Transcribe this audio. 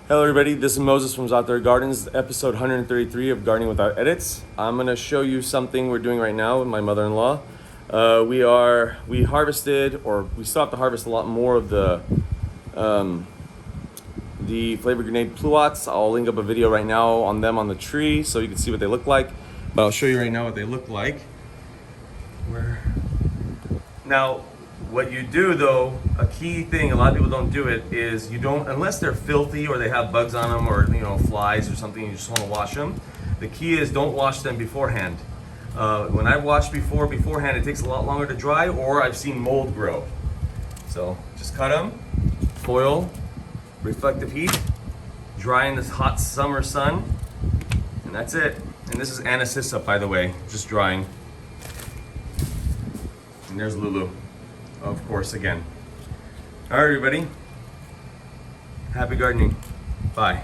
Hello everybody, this is Moses from Zaatar Gardens, episode 133 of Gardening Without Edits. I'm going to show you something we're doing right now with my mother-in-law. We harvested, or we still have to harvest a lot more of the Flavor Grenade Pluots. I'll link up a video right now on them on the tree so you can see what they look like. But I'll show you right now what they look like. Now, what you do though, a key thing, a lot of people don't do it, is you don't, unless they're filthy or they have bugs on them or flies or something, you just want to wash them. The key is don't wash them beforehand. When I've washed beforehand, it takes a lot longer to dry, or I've seen mold grow. So just cut them, foil, reflective heat, dry in this hot summer sun, and that's it. And this is Anacissa, by the way, just drying. And there's Lulu, of course, again. All right, everybody. Happy gardening. Bye.